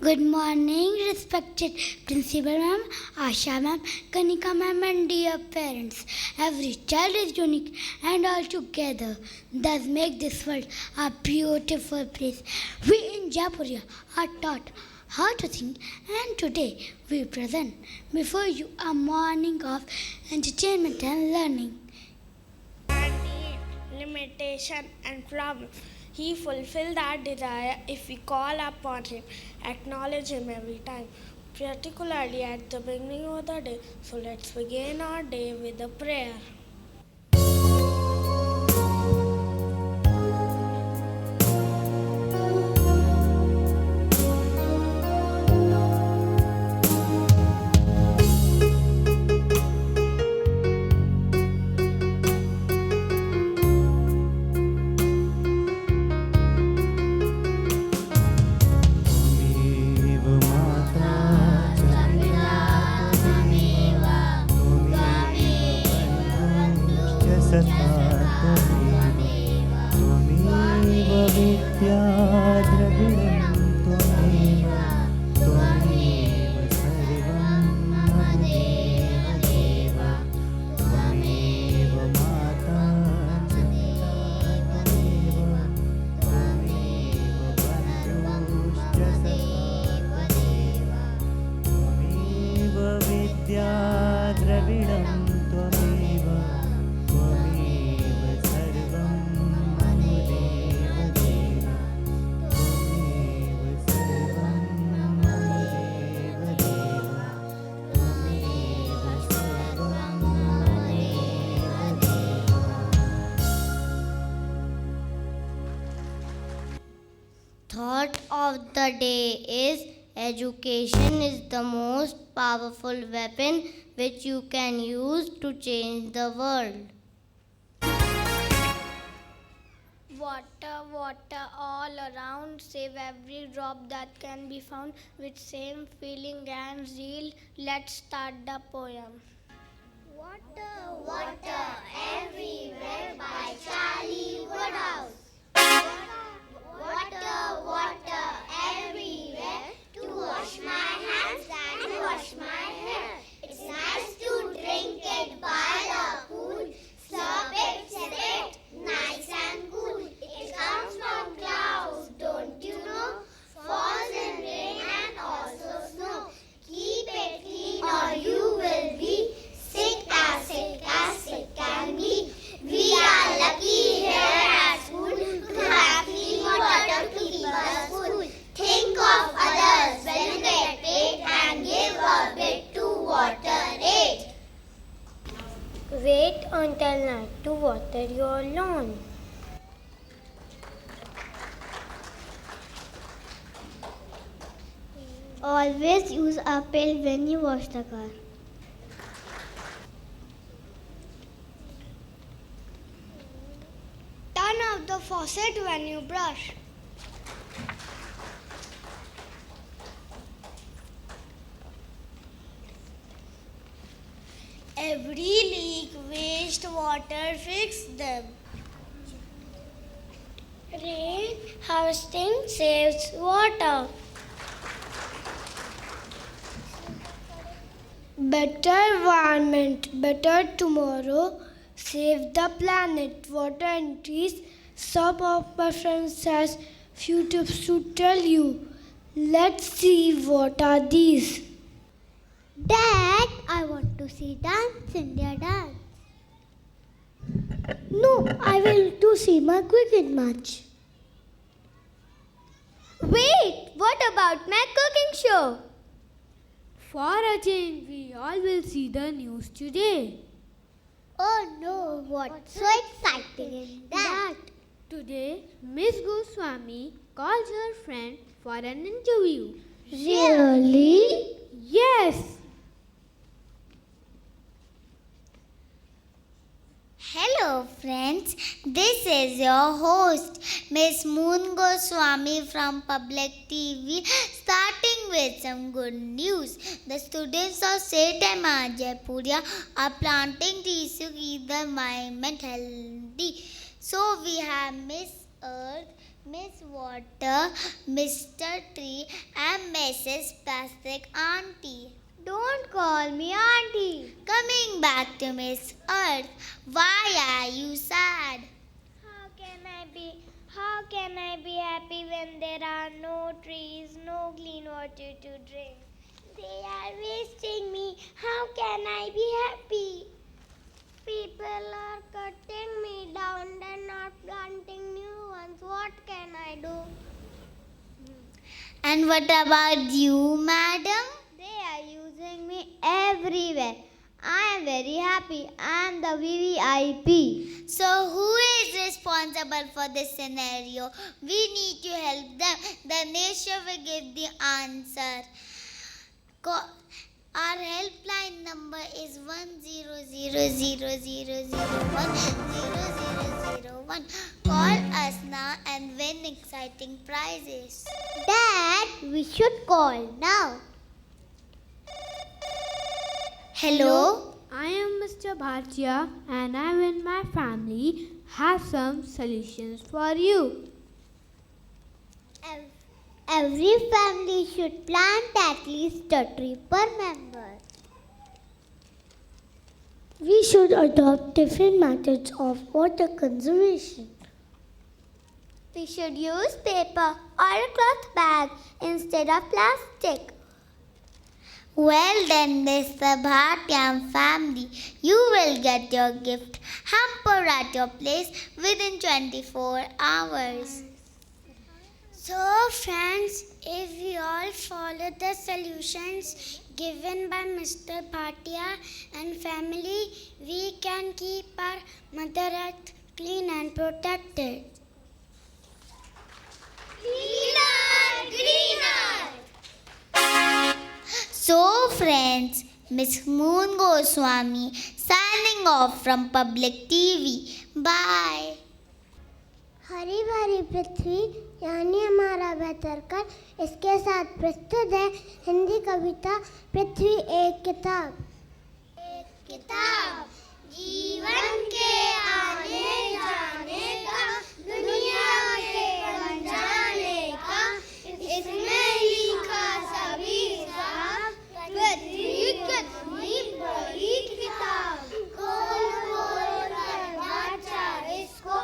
Good morning, respected Principal Ma'am, Asha Ma'am, Kanika Ma'am, and dear parents. Every child is unique, and all together thus make this world a beautiful place. We in Jaipurya are taught how to think, and today we present before you a morning of entertainment and learning. And need limitation and problem. He fulfills that desire if we call upon him, acknowledge him every time, particularly at the beginning of the day. So let's begin our day with a prayer. Thought of the day is education is the most powerful weapon which you can use to change the world. Water, water all around, save every drop that can be found with same feeling and zeal. Let's start the poem. Water, water everywhere by Charlie Woodhouse. Water, water everywhere to wash my hands and wash my hair. It's nice to drink it by the pool. Slurp it, sip it, nice and cool. It comes from clouds, don't you know? Falls in rain and also snow. Keep it clean or you will be sick can be. We are lucky here at school to have clean water to keep us cool. Think of others when you get paid and give a bit to water it. Wait until night to water your lawn. Always use a pail when you wash the car. Turn off the faucet when you brush. Every leak, waste water, fix them. Rain harvesting saves water. Better environment, better tomorrow. Save the planet, water and trees. Some of my friends has few tips to tell you. Let's see what are these. Dad, I want to see Dance India dance. No, I will to see my cricket match. Wait, what about my cooking show? For a change, we all will see the news today. Oh no, what's so exciting in that? Today, Miss Goswami called her friend for an interview. Really? Yes! Hello friends, this is your host Miss Moon Goswami from Public TV, starting with some good news. The students of St. Emma Jaipuria are planting trees to keep the environment healthy. So we have Miss Earth, Miss Water, Mr. Tree, and Mrs. Plastic Auntie. Don't call me auntie. Coming back to Miss Earth, why are you sad? How can I be happy when there are no trees, no clean water to drink? They are wasting me. How can I be happy? People are cutting me down and not planting new ones. What can I do? And what about you, madam? They are using me everywhere. I am very happy. I am the VVIP. So, who is responsible for this scenario? We need to help them. The nature will give the answer. Our helpline number is 10000010001. Call us now and win exciting prizes. Dad, we should call now. Hello? I am Mr. Bhatia and I and my family have some solutions for you. Every family should plant at least a tree per member. We should adopt different methods of water conservation. We should use paper or a cloth bag instead of plastic. Well then, Mr. Bhatia family, you will get your gift hamper at your place within 24 hours. So friends, if we all follow the solutions given by Mr. Bhatia and family, we can keep our Mother Earth clean and protected. So friends, Miss Moon Goswami signing off from Public TV. Bye. हरी भरी पृथ्वी यानी हमारा बेहतर कर इसके साथ प्रस्तुत है हिंदी कविता पृथ्वी एक किताब। जीवन के आने जाने का, दुनिया के बन जाने का, इसमें लिखा सभी हिसाब, पृथ्वी कितनी बड़ी किताब। खोल खोल कर वाचा इसको,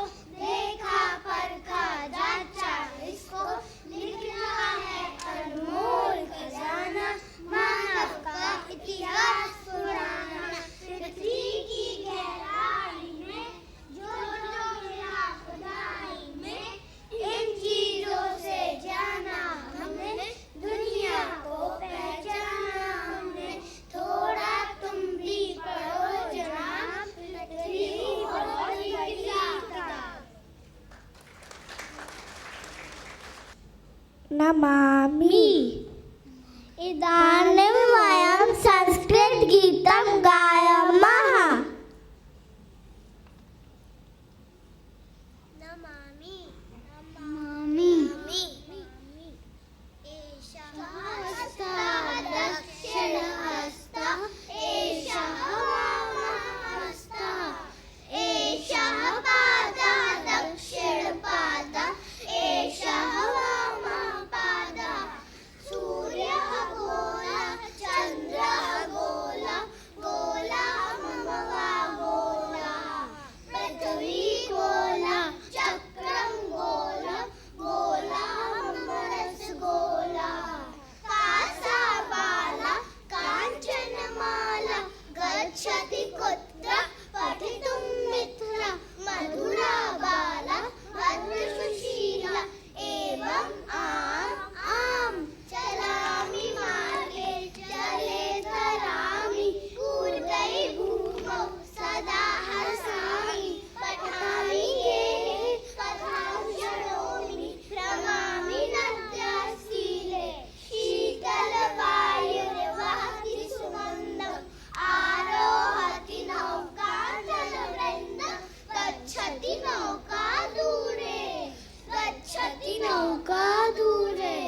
देखा परखा जाचा इसको, लिखा है अनमोल खजाना, मानव का इतिहास पुराना। पृथ्वी की गहराई में जो जो मिला खुदाई में, इन चीजों से जाना हमने, दुनिया को पहचाना हमने। थोड़ा तुम भी पढ़ो जनाब, पृथ्वी बहुत बड़ी किताब। नमामि इदानीं वयं संस्कृतगीतं गायामः। नमामि एषः हस्तः दक्षिणहस्तः, एषः वामहस्तः, एषः पादः दक्षिणपादः, एषः वामपादः। सूर्यः गोलः, चन्द्रः गोलः, गोलः मम वा गोलः। पृथ्वी गोलः, चक्रं गोलः, गोलः मम रसगोलः। कासाबाला, काञ्चनमाला, गच्छति कुत्र पठितुं मित्र। मधुरा बाला, भद्रसुशीला, एवम् आम् चलामि मार्गे, जले तरामि, ऊर्ध्वे भूमौ सदा हसामि। पठामि ये कथां शृणोमि, भ्रमामि नद्यास्तीरे। शीतलवायुर्वहति सुगन्धम्, आरोहति नौका जलवृन्दम्। गच्छति नौका दूरे, गच्छति नौका दूरे,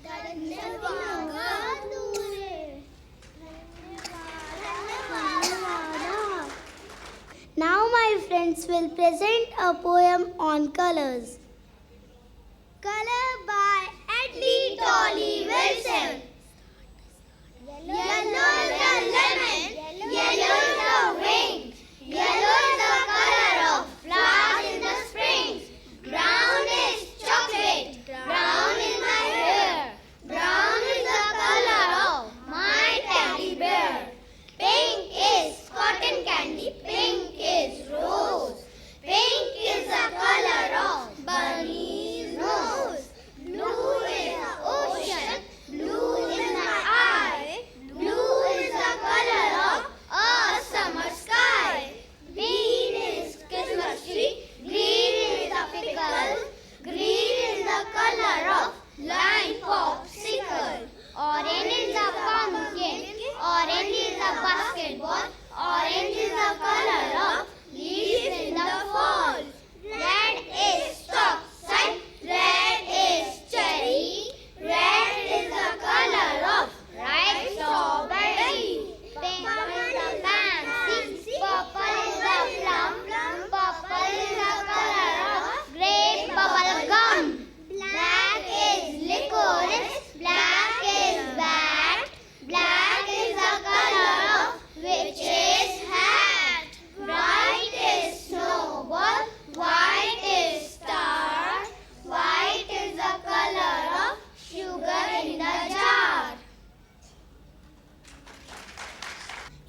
गच्छति नौका दूरे। Now my friends will present a poem on colors. color by Atlee Tolly Wilson. Yellow is the lemon, yellow is the wing, yellow is the color of flowers in the springs. Brown is chocolate, brown is my hair, brown is the color of my teddy bear. Pink is cotton candy, pink is rose, pink is the color of bunny's nose. Blue is the ocean, blue is the eye, blue is the color of a summer sky. Green is Christmas tree, green is the pickle, green is the color of lime popsicle. Orange is the pumpkin, orange is the basketball, orange is the color of leaves in the fall. Red is stock side, red is cherry, red is the color of ripe strawberry. Purple is the pansy, purple is the plum, purple is the color of grape bubble gum. Black is licorice, black is bat, black is the color of witch's hat. White is snowball, white is star, white is the color of sugar in the jar.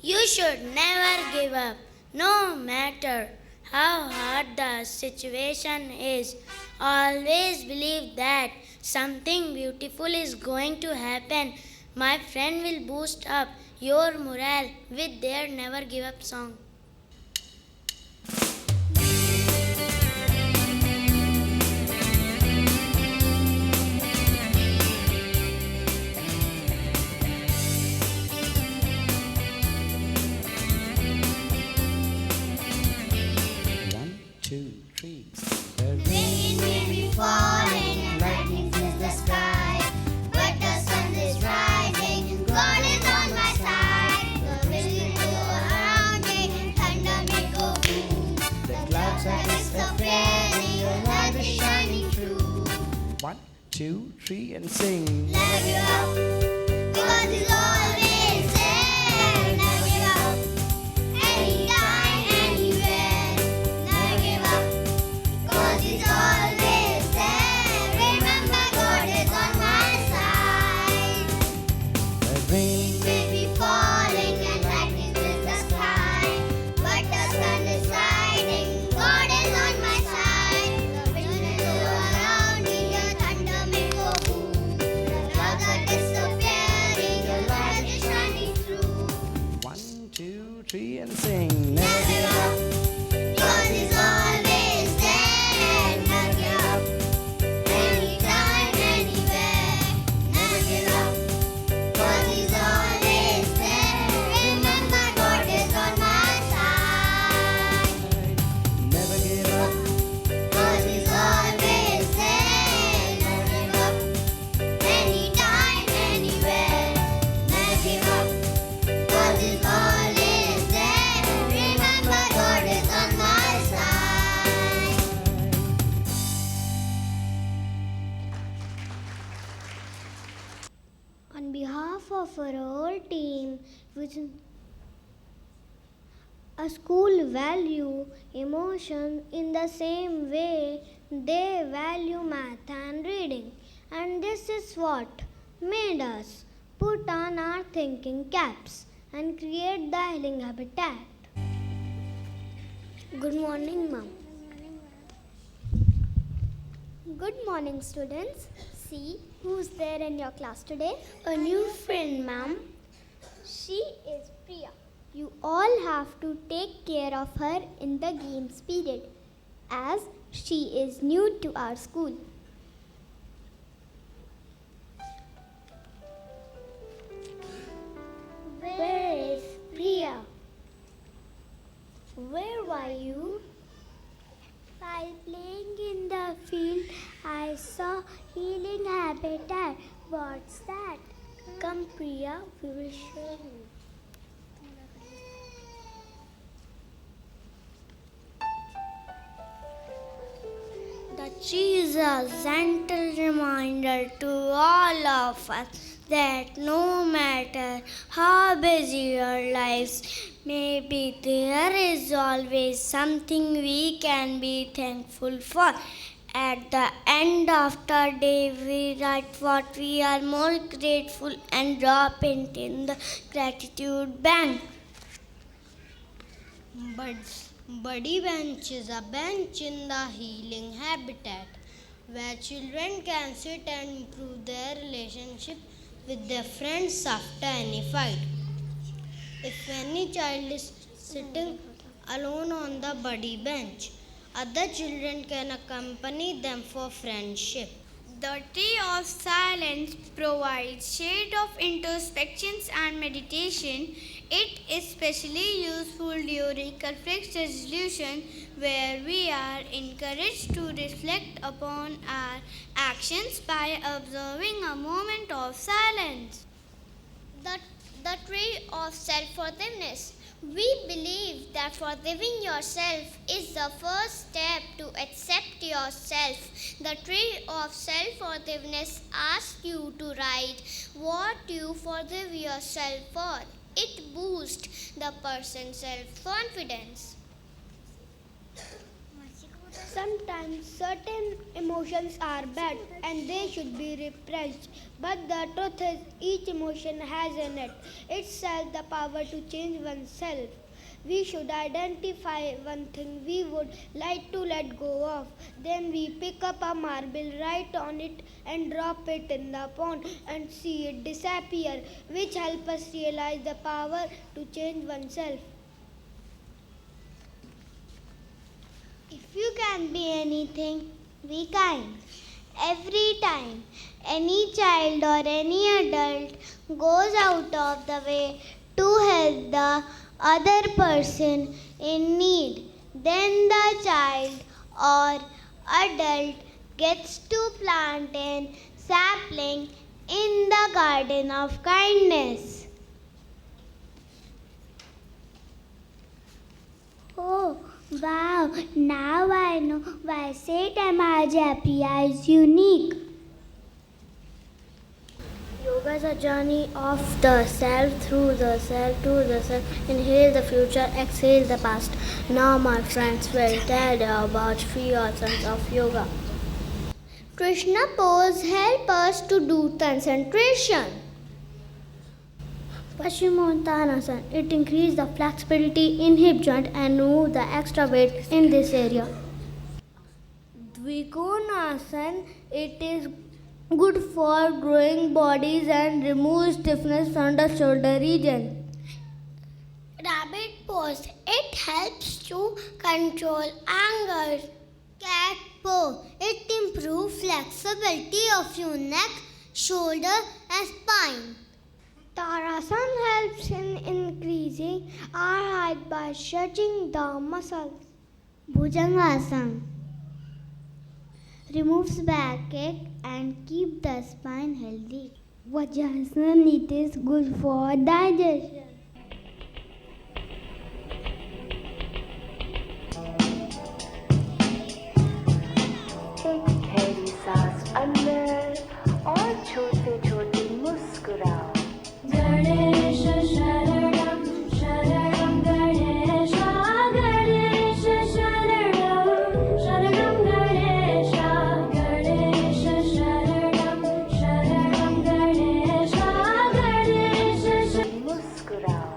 You should never give up, no matter how hard the situation is. Always believe that something beautiful is going to happen. My friend will boost up your morale with their Never Give Up song. One, two, three. Rain may be falling and lightning fills the sky, but the sun is rising, God is on my side. The wind will blow around me, thunder may go boom. The clouds are disappearing, your light is shining through. One, two, three, and sing. Never give up, God is always there. Never give up, anytime, anywhere. Never give up, God is always there. Remember, God is on my side. The rain May be falling and lightning fills the sky, but the sun is rising, God is on my side. The wind will blow around me, the thunder may go boom. The clouds are disappearing, your light is shining through. one, two, three, and sing. Never Never give up, God is always there. Never give up, anytime, anywhere. Never give up, God is always there. Remember, God is on my side. Never give up. God is always there. Never give up, anytime, anywhere. Never give up, God is always there. Remember, God is on my side. On behalf of our whole team, which a school value emotion in the same way they value math and reading. And this is what made us put on our thinking caps and create the healing habitat. Good morning, Mom. Good morning, students. See who's there in your class today? A new friend, ma'am. She is Priya. You all have to take care of her in the games period as she is new to our school. Where is Priya? Where were you? While playing in the field, I saw healing habitat. What's that? Come, Priya, we will show you. The She is a gentle reminder to all of us that no matter how busy our lives may be, there is always something we can be thankful for. At the end of the day, we write what we are more grateful and drop it in the gratitude bank. Buddy bench is a bench in the healing habitat where children can sit and improve their relationship with their friends after any fight. If any child is sitting alone on the buddy bench, other children can accompany them for friendship. The tree of silence provides shade of introspections and meditation. It is especially useful during conflict resolution, where we are encouraged to reflect upon our actions by observing a moment of silence. The tree of self-forgiveness. We believe that forgiving yourself is the first step to accept yourself. The tree of self-forgiveness asks you to write what you forgive yourself for. It boosts the person's self-confidence. Sometimes certain emotions are bad and they should be repressed. But the truth is, each emotion has in itself the power to change oneself. We should identify one thing we would like to let go of. Then we pick up a marble, write on it and drop it in the pond and see it disappear, which helps us realize the power to change oneself. If you can be anything, be kind. Every time any child or any adult goes out of the way to help the other person in need, then the child or adult gets to plant a sapling in the garden of kindness. Oh, wow, now I know why St. Emma Japia is unique. Yoga is a journey of the self through the self to the self. Inhale the future, exhale the past. Now, my friends will tell you about three essence of yoga. Krishna pose help us to do concentration. Paschimottanasana. It increases the flexibility in hip joint and remove the extra weight in this area. Dvikonasana. It is good for growing bodies and remove stiffness from the shoulder region. Rabbit pose. It helps to control anger. Cat pose. It improves flexibility of your neck, shoulder and spine. Tarasana helps in increasing our height by stretching the muscles. Bhujangasana removes backache and keep the spine healthy. Vajrasana, it is good for digestion. तेरी सांस अंदर और छोटे छोटे मुस्कुराओ गणेश शरणम शरणम गणेश गणेश शरणम शरणम गणेश गणेश शरणम शरणम गणेश गणेश मुस्कुराओ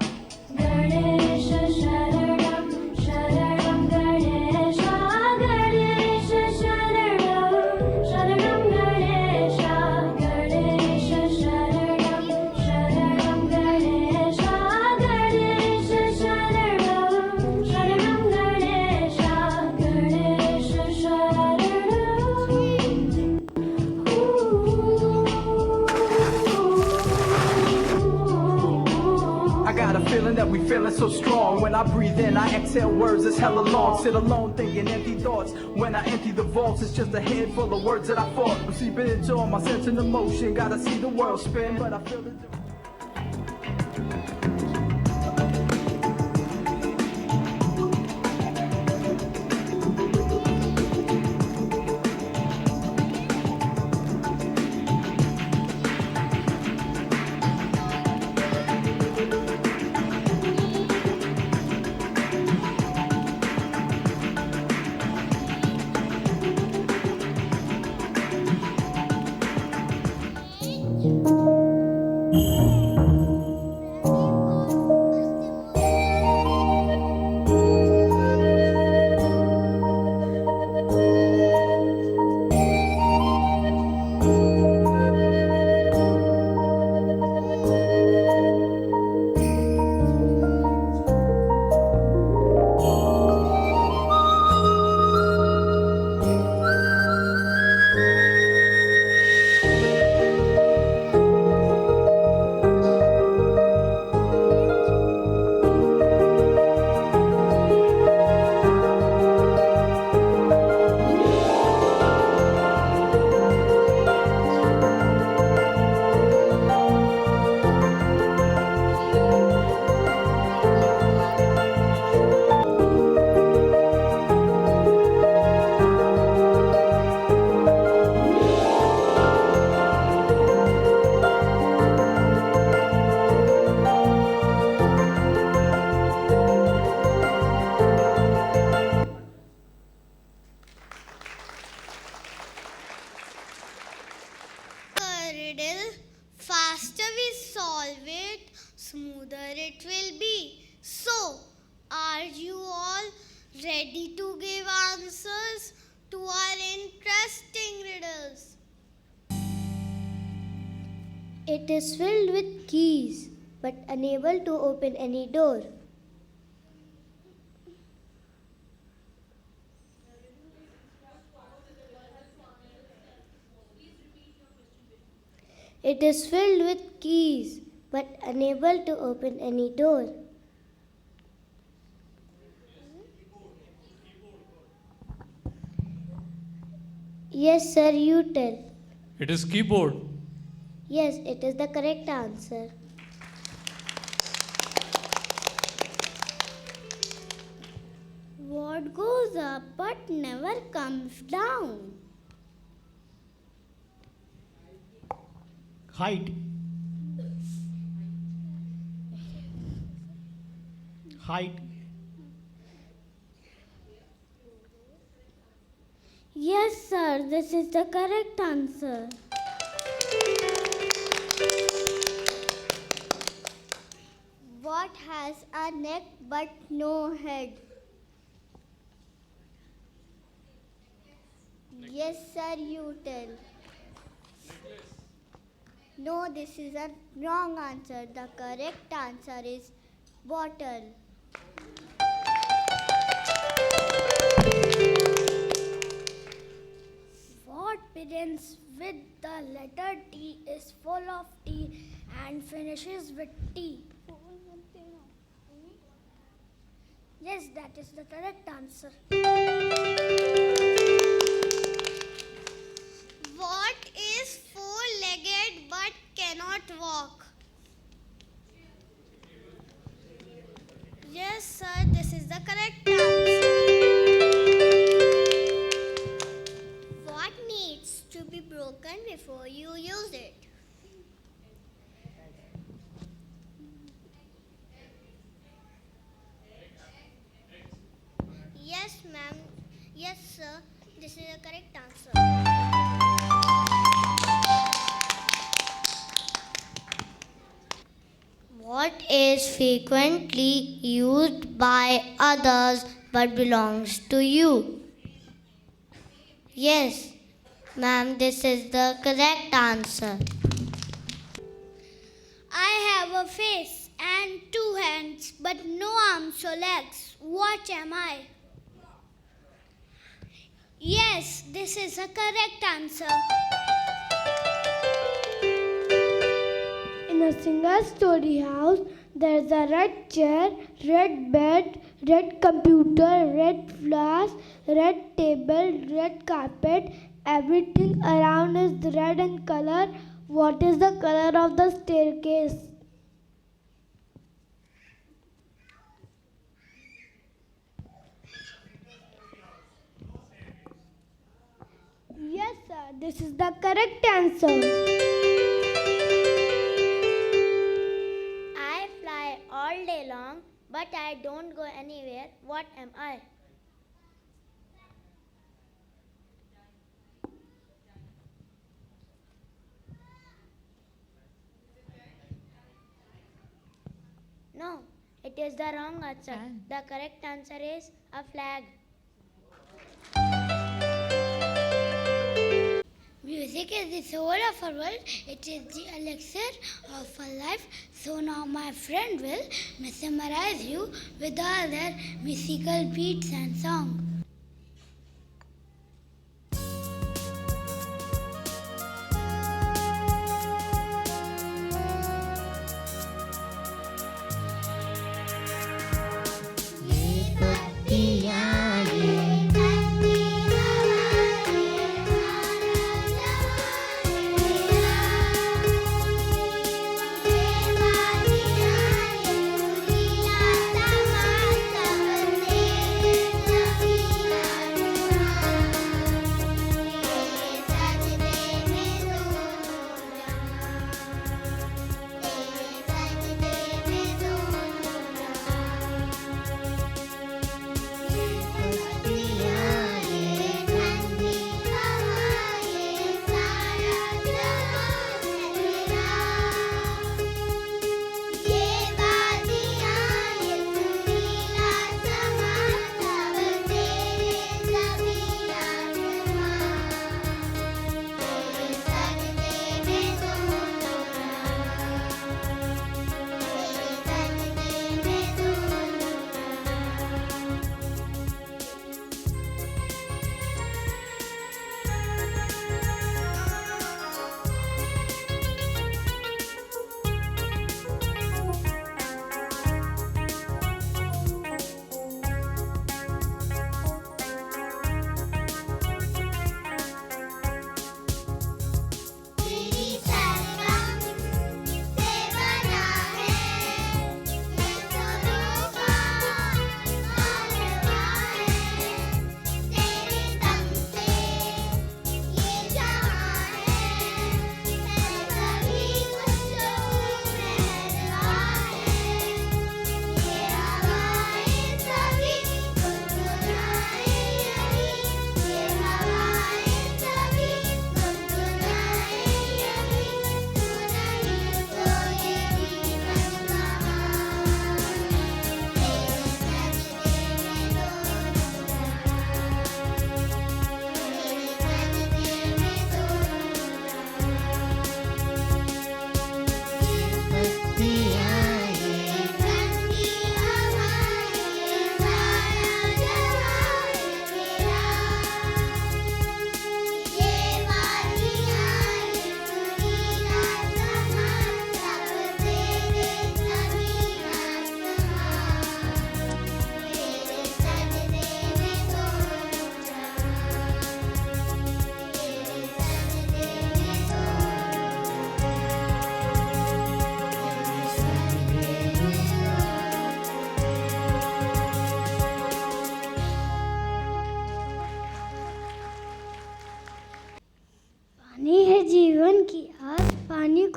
गणेश शरणम शरणम गणेश गणेश शरणम शरणम गणेश गणेश शरणम शरणम गणेश गणेश शरणम शरणम Ganesh Ganesh I got a feeling that we feeling so strong. When I breathe in, I exhale words that's hella long. Sit alone thinking empty thoughts. When I empty the vaults, it's just a head full of words that I fought. I'm sleeping into all my sense and emotion. Gotta see the world spin, but I feel it. ready to give answers to our interesting riddles. It is filled with keys, but unable to open any door. It is filled with keys, but unable to open any door. Yes, sir, you tell. It is keyboard. Yes, it is the correct answer. What goes up but never comes down? Height. Height. Yes, sir, this is the correct answer. What has a neck but no head? Yes, sir, you tell. No, this is a wrong answer. The correct answer is bottle. What begins with the letter T is full of tea and finishes with T? Yes, that is the correct answer. What is four-legged but cannot walk? Yes, sir, this is the correct answer. What needs to be broken before you use it? Yes, ma'am. Yes, sir, this is the correct answer. What is frequently used by others but belongs to you? Yes, ma'am, this is the correct answer. I have a face and two hands, but no arms or legs. What am I? Yes, this is a correct answer. In a single-story house, there is a red chair, red bed, red computer, red flowers, red table, red carpet. Everything around is red in color. What is the color of the staircase? Yes, sir, this is the correct answer. I fly all day long, but I don't go anywhere. What am I? No, it is the wrong answer. The correct answer is a flag. Music is the soul of our world. It is the elixir of our life. So now my friend will mesmerize you with all their musical beats and songs. Thank you.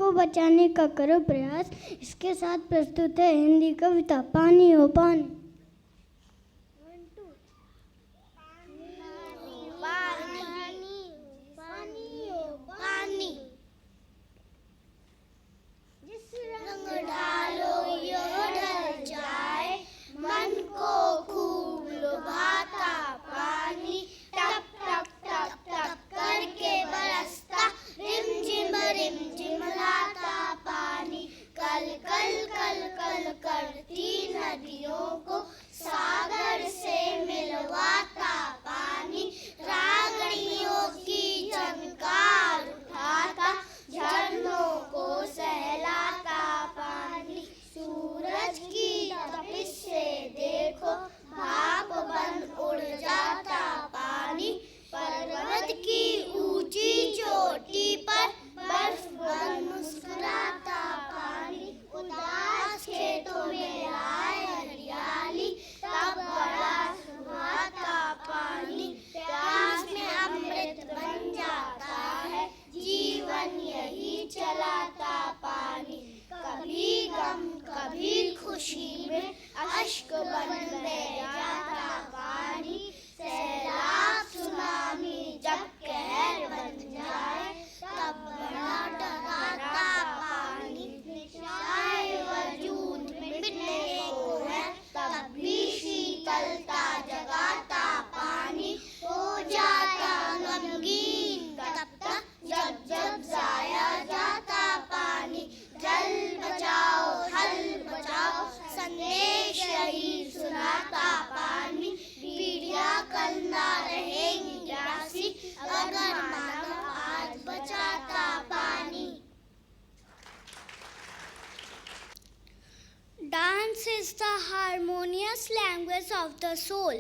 को बचाने का करो प्रयास। इसके साथ प्रस्तुत है हिंदी कविता पानी हो पानी। रंग डालो यह ढल जाए, मन को खूब लुभाता पानी, टप टप टप टप करके बरसता, रिमझिम लाता पानी, कल कल कल कल करती नदियों को सागर से मिलवाता पानी, रागड़ियों की झनकार उठाता, झरनों को सहलाता पानी, सूरज की तपिश से देखो भाप बन उड़ जाता पानी, पर्वत की ऊंची चोटी पर बर्फ बन मुस्कुराता पानी, उदास खेतों में आए हरियाली, तब बड़ा सुहाता पानी, प्यास में अमृत बन जाता है, जीवन यही चलाता पानी, कभी गम कभी खुशी में अश्क बन बह जाता पानी, सैलाब सुनामी जब कहर बन जाए, तब बड़ा डराता पानी, निशाए वजूद मिटने को है, तब भी शीतलता जगाता पानी, हो जाता गमगीन तब तक जब जब जाया जाता पानी, जल बचाओ हल बचाओ संदेश यही सुनाता पानी, पीढ़ियां कल ना रहेंगी प्यासी, अगर मानव आज बचाता पानी। Dance is the harmonious language of the soul.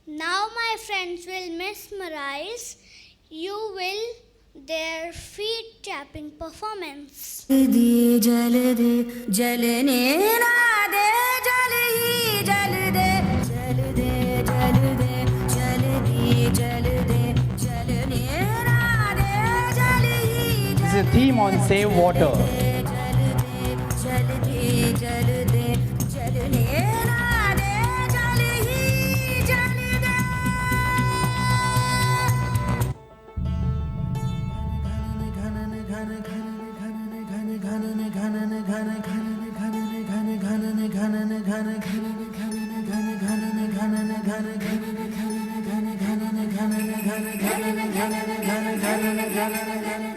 Now my friends will mesmerize you will their feet tapping performance. दिए जल दे जलने ना दे, जल ही जल दे, जल दे जल दे, जल दिए जल दे, जलने ना दे, जल ही This is a theme on Save Water. जल दे जल दे, जलने ना दे, जल ही जल दे।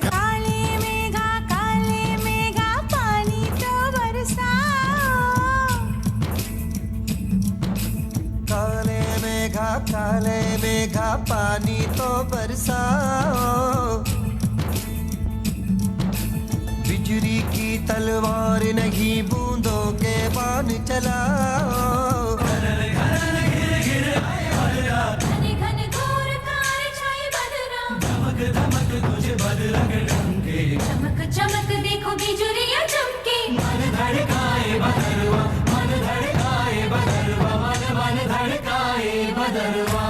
काले मेघा पानी तो बरसाओ, काले मेघा पानी तो बरसाओ, बिजली की तलवार नहीं बूंदों के बाण चलाओ, घन घोर कार छाई बदरा, धमक धमक तुझे बदरंग ढंके, चमक चमक देखो बिजुलियां चमके, मन धड़काए बदरवा, मन धड़काए बदरवा, मन धड़काए बदरवा।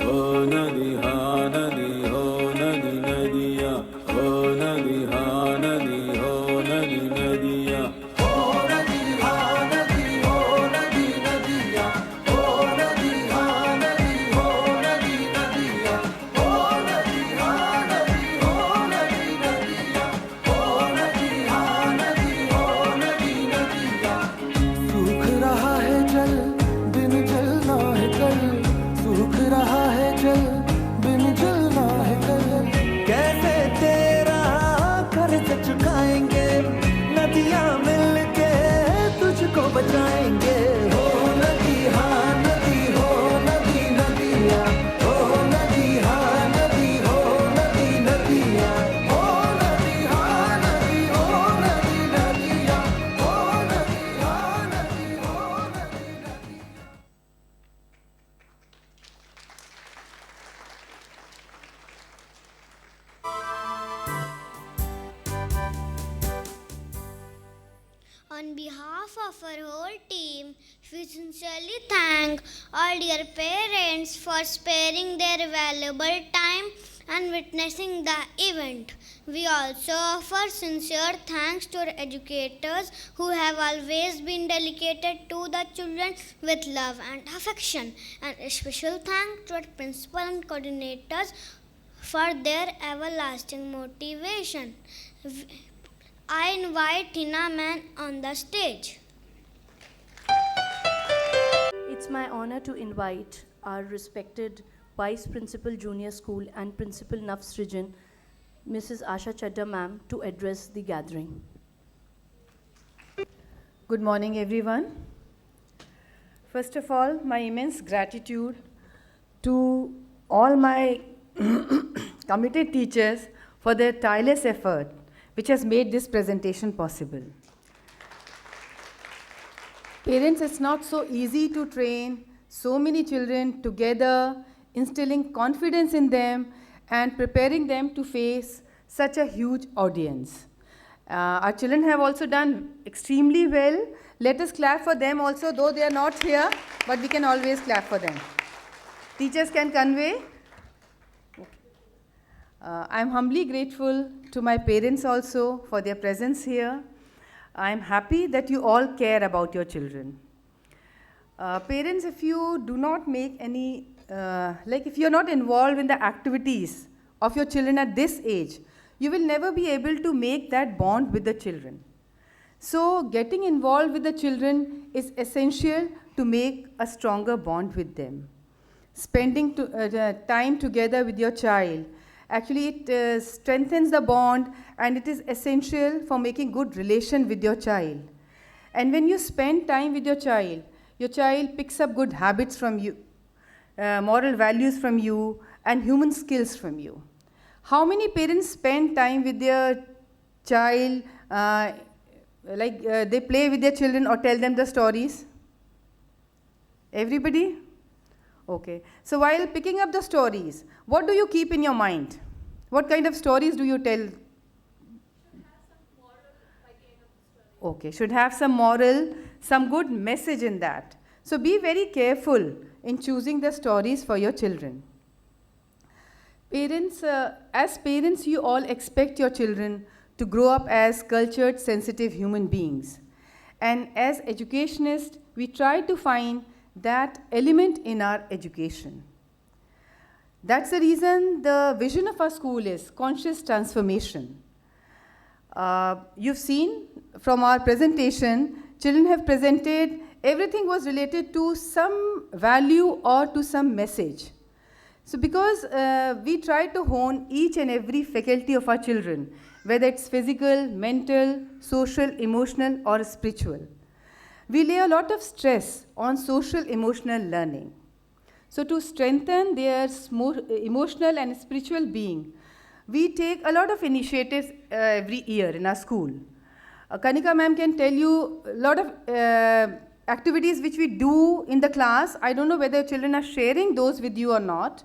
ओ नदी हाँ नदी हो नदी नदिया, ओ नदी हाँ नदी हो नदी नदिया, ओ नदी हाँ नदी हो नदी नदिया, ओ नदी हाँ नदी हो नदी नदिया, ओ नदी हाँ नदी हो नदी नदिया, ओ नदी हाँ नदी हो नदी नदिया। सूख रहा है जल बिन जलना है कल, सूख रहा है जल बिन जलना है कल, कैसे तेरा कर्ज चुकाएंगे, नदियां मिलके तुझको बचाएंगे, हो नदी हाँ नदी हो नदी नदिया, हो नदी हाँ नदी हो नदी नदिया, हो नदी हाँ नदी हो नदी नदिया, हो नदी हाँ नदी हो नदी नदिया। On behalf of our whole team, we sincerely thank all dear parents for sparing their valuable time and witnessing the event. We also offer sincere thanks to our educators who have always been dedicated to the children with love and affection. And a special thanks to our principal and coordinators for their everlasting motivation. I invite Tina Man on the stage. It's my honor to invite our respected Vice Principal Junior School and Principal Navsrijan, Mrs. Asha Chadda ma'am, to address the gathering. Good morning, everyone. First of all, my immense gratitude to all my committed teachers for their tireless effort, which has made this presentation possible. Parents, it's not so easy to train so many children together, instilling confidence in them and preparing them to face such a huge audience. Our children have also done extremely well. Let us clap for them also, though they are not here, but we can always clap for them. Teachers can convey. I'm humbly grateful to my parents also for their presence here. I'm happy that you all care about your children. Parents, if you do not make any, if you're not involved in the activities of your children at this age, you will never be able to make that bond with the children. So getting involved with the children is essential to make a stronger bond with them. Spending time together with your child, actually it strengthens the bond, and it is essential for making good relation with your child. And when you spend time with your child picks up good habits from you, moral values from you, and human skills from you. How many parents spend time with their child, they play with their children or tell them the stories? Everybody? Okay. So while picking up the stories, what do you keep in your mind? What kind of stories do you tell? Okay, should have some moral, some good message in that. So be very careful in choosing the stories for your children. Parents, as parents, you all expect your children to grow up as cultured, sensitive human beings. And as educationists, we try to find that element in our education. That's the reason the vision of our school is conscious transformation. You've seen from our presentation, children have presented everything was related to some value or to some message. So because we try to hone each and every faculty of our children, whether it's physical, mental, social, emotional, or spiritual, we lay a lot of stress on social emotional learning. So to strengthen their emotional and spiritual being, we take a lot of initiatives every year in our school. Kanika ma'am can tell you a lot of activities which we do in the class. I don't know whether children are sharing those with you or not.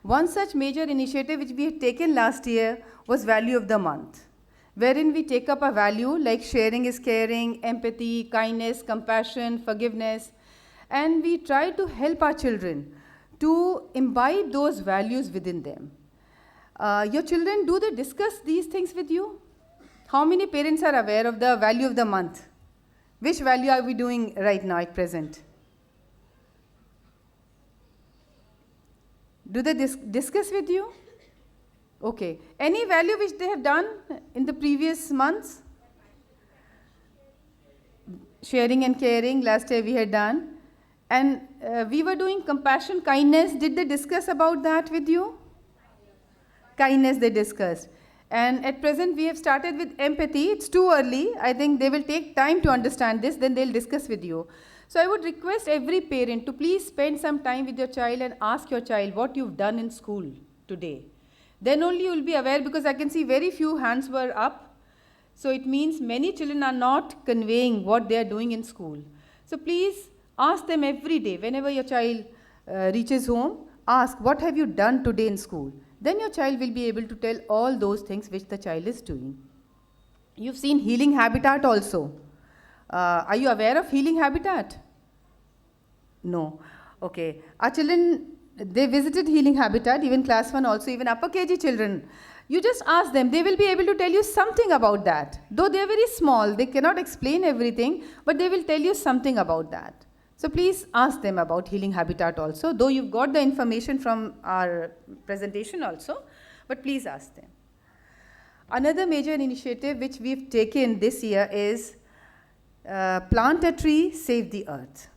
One such major initiative which we had taken last year was Value of the Month, wherein we take up a value like sharing is caring, empathy, kindness, compassion, forgiveness, and we try to help our children to imbibe those values within them. Your children, do they discuss these things with you? How many parents are aware of the value of the month? Which value are we doing right now at present? Do they discuss with you? Okay. Any value which they have done in the previous months? Sharing and caring, last year we had done. And we were doing compassion, kindness. Did they discuss about that with you? Kindness they discussed. And at present we have started with empathy. It's too early. I think they will take time to understand this, then they'll discuss with you. So I would request every parent to please spend some time with your child and ask your child what you've done in school today. Then only you will be aware, because I can see very few hands were up. So it means many children are not conveying what they are doing in school. So please ask them every day, whenever your child reaches home, ask, what have you done today in school? Then your child will be able to tell all those things which the child is doing. You've seen Healing Habitat also. Are you aware of Healing Habitat? No. Okay. Our children they visited Healing Habitat, even class 1 also, even upper KG children. You just ask them, they will be able to tell you something about that. Though they are very small, they cannot explain everything, but they will tell you something about that. So please ask them about Healing Habitat also, though you've got the information from our presentation also, but please ask them. Another major initiative which we've taken this year is Plant a Tree, Save the Earth.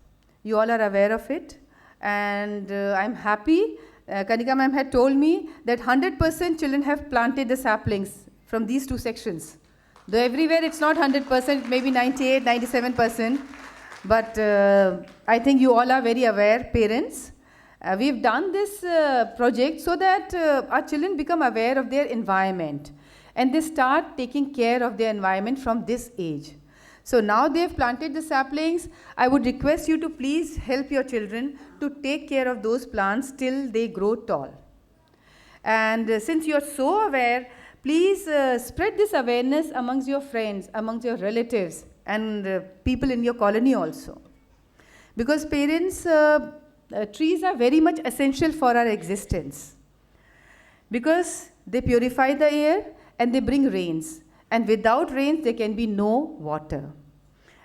You all are aware of it, and I'm happy. Kanika ma'am had told me that 100% children have planted the saplings from these two sections. Though everywhere it's not 100%, maybe 98, 97%. But I think you all are very aware, parents. We've done this project so that our children become aware of their environment. And they start taking care of their environment from this age. So now they've planted the saplings. I would request you to please help your children to take care of those plants till they grow tall. And since you're so aware, please spread this awareness amongst your friends, amongst your relatives, and people in your colony also. Because parents, trees are very much essential for our existence. Because they purify the air and they bring rains. And without rains, there can be no water.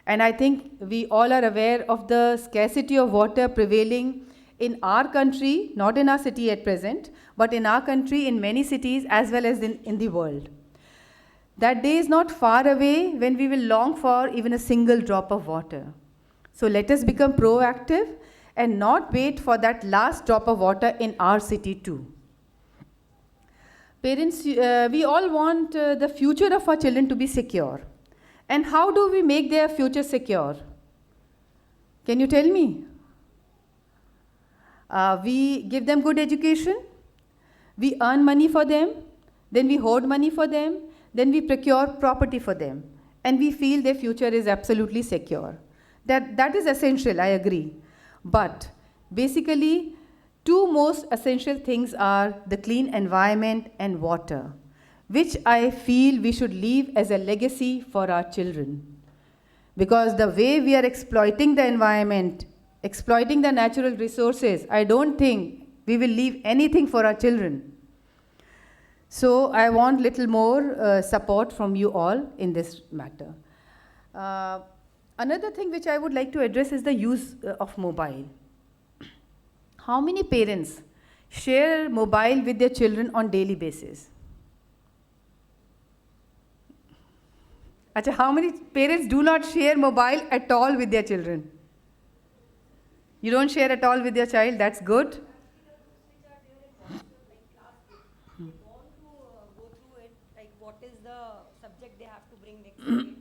And I think we all are aware of the scarcity of water prevailing in our country, not in our city at present, but in our country, in many cities, as well as in the world. That day is not far away when we will long for even a single drop of water. So let us become proactive and not wait for that last drop of water in our city too. Parents, we all want the future of our children to be secure. And how do we make their future secure? Can you tell me? We give them good education, we earn money for them, then we hoard money for them, then we procure property for them, and we feel their future is absolutely secure. That is essential, I agree. But basically, two most essential things are the clean environment and water, which I feel we should leave as a legacy for our children. Because the way we are exploiting the environment, exploiting the natural resources, I don't think we will leave anything for our children. So I want little more support from you all in this matter. Another thing which I would like to address is the use of mobile. How many parents share mobile with their children on daily basis? Achha, how many parents do not share mobile at all with their children? You don't share at all with your child, that's good. What is the subject they have to bring next week?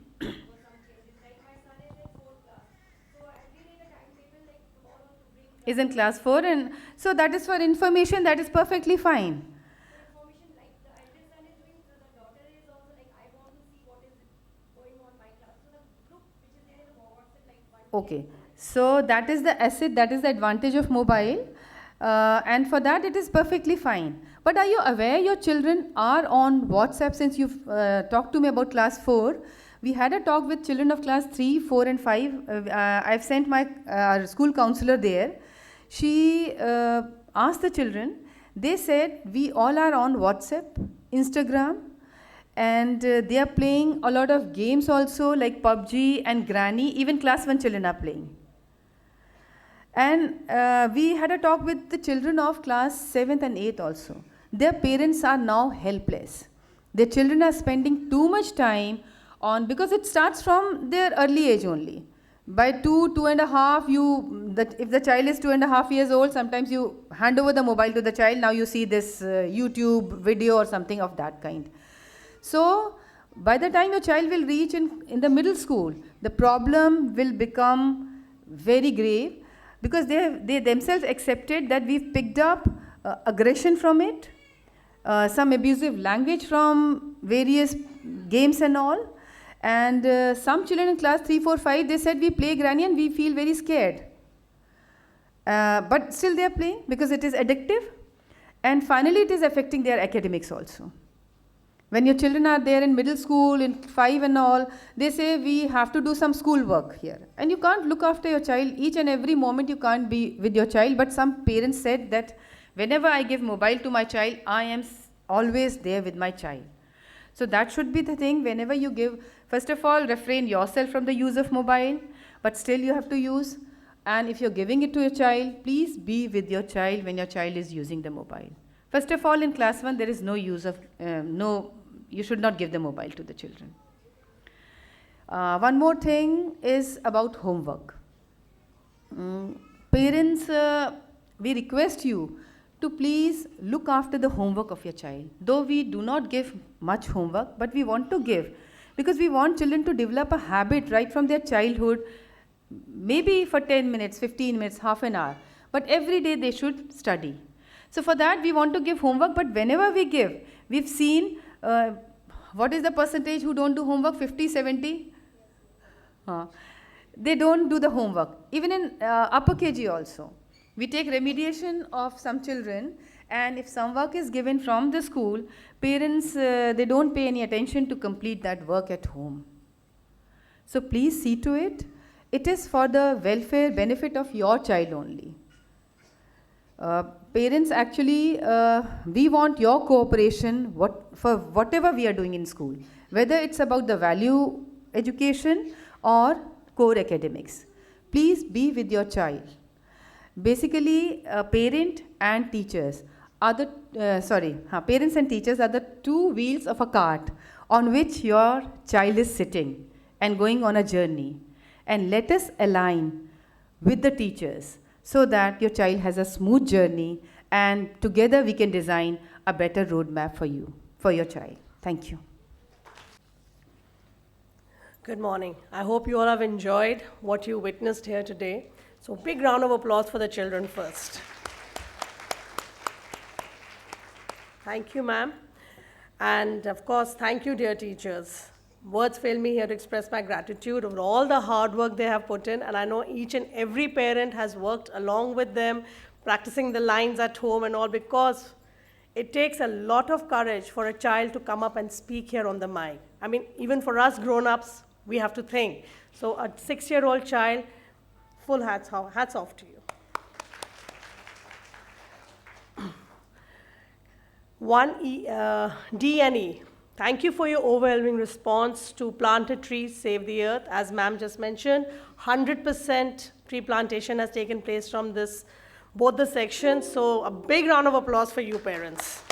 Is in class 4, and so that is for information, that is perfectly fine. Okay, so that is the asset, that is the advantage of mobile, and for that it is perfectly fine. But are you aware your children are on WhatsApp? Since you've talked to me about class 4, we had a talk with children of class 3, 4 and 5. I've sent my school counselor there. She asked the children, they said, we all are on WhatsApp, Instagram, and they are playing a lot of games also, like PUBG and Granny. Even class 1 children are playing. And we had a talk with the children of class 7th and 8th also. Their parents are now helpless. Their children are spending too much time on, because it starts from their early age only. By 2.5, if the child is 2.5 years old, sometimes you hand over the mobile to the child. Now you see this YouTube video or something of that kind. So by the time your child will reach in the middle school, the problem will become very grave, because they themselves accepted that we've picked up aggression from it, some abusive language from various games and all. And some children in class 3, 4, 5, they said we play Granny and we feel very scared. But still they are playing because it is addictive. And finally it is affecting their academics also. When your children are there in middle school, in 5 and all, they say we have to do some school work here. And you can't look after your child. Each and every moment you can't be with your child. But some parents said that whenever I give mobile to my child, I am always there with my child. So that should be the thing. Whenever you give, first of all, refrain yourself from the use of mobile, but still you have to use. And if you're giving it to your child, please be with your child when your child is using the mobile. First of all, in class 1, there is no use of, you should not give the mobile to the children. One more thing is about homework. Parents, we request you to please look after the homework of your child. Though we do not give much homework, but we want to give, because we want children to develop a habit right from their childhood, maybe for 10 minutes, 15 minutes, half an hour, but every day they should study. So for that we want to give homework, but whenever we give, we've seen, what is the percentage who don't do homework? 50, 70? They don't do the homework. Even in upper KG also. We take remediation of some children, and if some work is given from the school, parents, they don't pay any attention to complete that work at home. So please see to it. It is for the welfare benefit of your child only. Parents, actually, we want your cooperation for whatever we are doing in school, whether it's about the value education or core academics. Please be with your child. Basically, parent and teachers are the parents and teachers are the two wheels of a cart on which your child is sitting and going on a journey. And let us align with the teachers so that your child has a smooth journey, and together we can design a better roadmap for you, for your child. Thank you. Good morning. I hope you all have enjoyed what you witnessed here today. So big round of applause for the children first. Thank you, ma'am. And of course, thank you, dear teachers. Words fail me here to express my gratitude over all the hard work they have put in, and I know each and every parent has worked along with them, practicing the lines at home and all, because it takes a lot of courage for a child to come up and speak here on the mic. I mean, even for us grown-ups, we have to think. So a 6-year-old child, full hats off to you. D&E. Thank you for your overwhelming response to Plant a Tree, Save the Earth. As ma'am just mentioned, 100% tree plantation has taken place from both the sections. So a big round of applause for you, parents.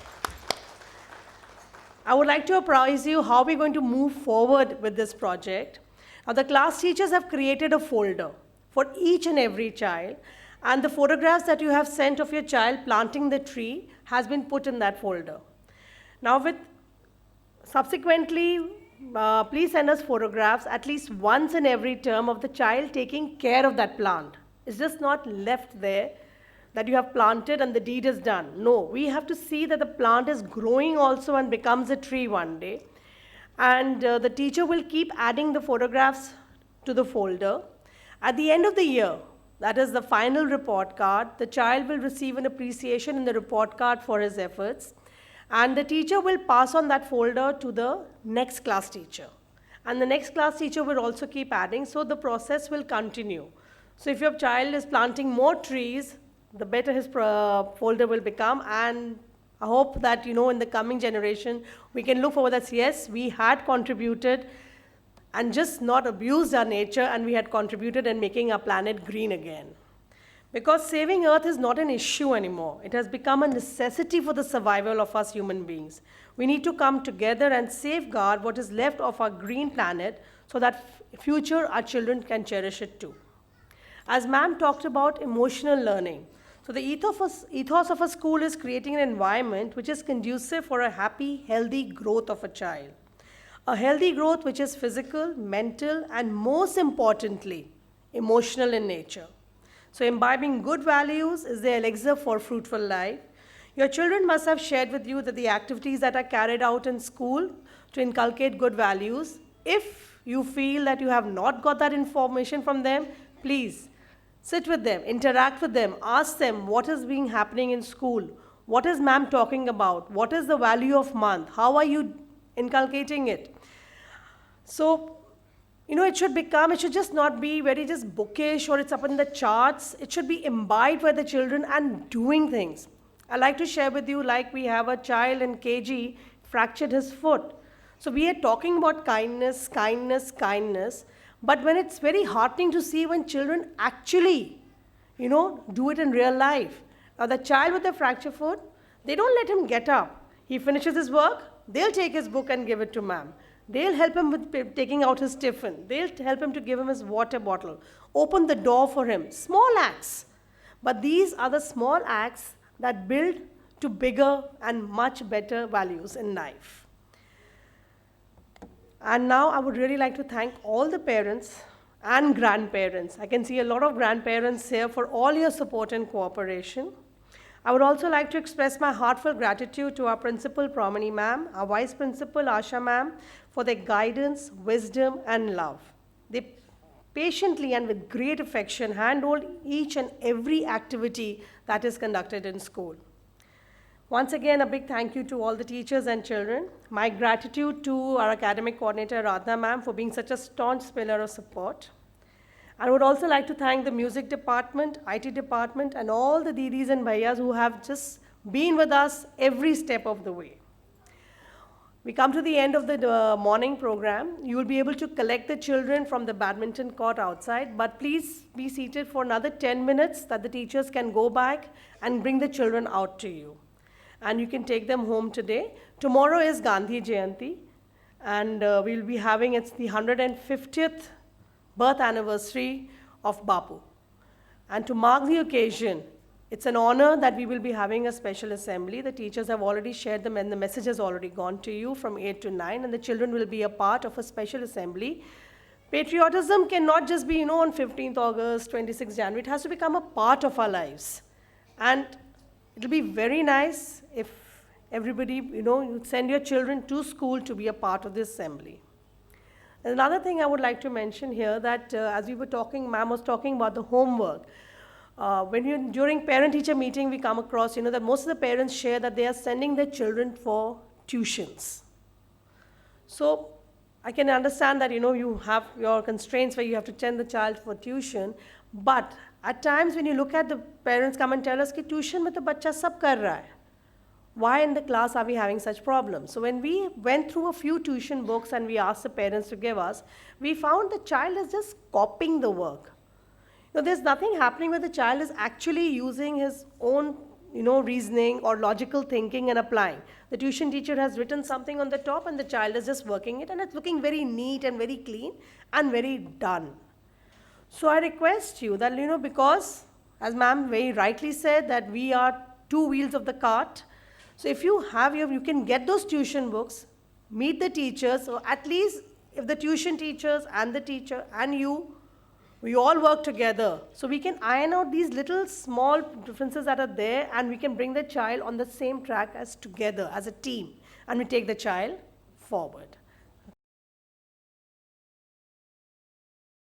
I would like to apprise you how we're going to move forward with this project. Now, the class teachers have created a folder for each and every child, and the photographs that you have sent of your child planting the tree has been put in that folder. Now, subsequently, please send us photographs at least once in every term of the child taking care of that plant. It's just not left there that you have planted and the deed is done. No, we have to see that the plant is growing also and becomes a tree one day. And the teacher will keep adding the photographs to the folder. At the end of the year, that is the final report card, the child will receive an appreciation in the report card for his efforts. And the teacher will pass on that folder to the next class teacher. And the next class teacher will also keep adding, so the process will continue. So if your child is planting more trees, the better his folder will become. And I hope that, in the coming generation, we can look forward that, yes, we had contributed and just not abused our nature, and we had contributed in making our planet green again. Because saving Earth is not an issue anymore. It has become a necessity for the survival of us human beings. We need to come together and safeguard what is left of our green planet so that future our children can cherish it too. As ma'am talked about emotional learning, so the ethos of a school is creating an environment which is conducive for a happy, healthy growth of a child. A healthy growth which is physical, mental, and most importantly, emotional in nature. So imbibing good values is the elixir for fruitful life. Your children must have shared with you that the activities that are carried out in school to inculcate good values, if you feel that you have not got that information from them, please sit with them, interact with them, ask them what is being happening in school, what is ma'am talking about, what is the value of month, how are you inculcating it. So, it should just not be very just bookish or it's up in the charts. It should be imbibed by the children and doing things. I like to share with you, like we have a child in KG fractured his foot. So we are talking about kindness, kindness, kindness. But when it's very heartening to see when children actually, do it in real life. Now the child with the fractured foot, they don't let him get up. He finishes his work, they'll take his book and give it to ma'am. They'll help him with taking out his tiffin. They'll help him to give him his water bottle. Open the door for him. Small acts. But these are the small acts that build to bigger and much better values in life. And now I would really like to thank all the parents and grandparents. I can see a lot of grandparents here for all your support and cooperation. I would also like to express my heartfelt gratitude to our principal, Pramani ma'am, our vice principal, Asha ma'am, for their guidance, wisdom, and love. They patiently and with great affection handhold each and every activity that is conducted in school. Once again, a big thank you to all the teachers and children. My gratitude to our academic coordinator, Radha ma'am, for being such a staunch pillar of support. I would also like to thank the music department, IT department, and all the Didis and Bhaiyas who have just been with us every step of the way. We come to the end of the morning program. You will be able to collect the children from the badminton court outside, but please be seated for another 10 minutes that the teachers can go back and bring the children out to you. And you can take them home today. Tomorrow is Gandhi Jayanti, and we'll be having it's the 150th birth anniversary of Bapu. And to mark the occasion, it's an honor that we will be having a special assembly. The teachers have already shared them and the message has already gone to you from 8 to 9, and the children will be a part of a special assembly. Patriotism cannot just be, on 15th August, 26th January. It has to become a part of our lives. And it'll be very nice if everybody, you send your children to school to be a part of this assembly. Another thing I would like to mention here that as we were talking, ma'am was talking about the homework. During parent-teacher meeting, we come across, that most of the parents share that they are sending their children for tuitions. So I can understand that, you have your constraints where you have to send the child for tuition. But at times when you look at the parents come and tell us, ki tuition mein to bachcha sab kar raha hai. Why in the class are we having such problems? So when we went through a few tuition books and we asked the parents to give us, we found the child is just copying the work. There's nothing happening where the child is actually using his own, reasoning or logical thinking and applying. The tuition teacher has written something on the top and the child is just working it, and it's looking very neat and very clean and very done. So I request you that, because as ma'am very rightly said that we are two wheels of the cart. So if you have you can get those tuition books, meet the teachers, or at least if the tuition teachers and the teacher and you, we all work together. So we can iron out these little small differences that are there, and we can bring the child on the same track as together, as a team, and we take the child forward.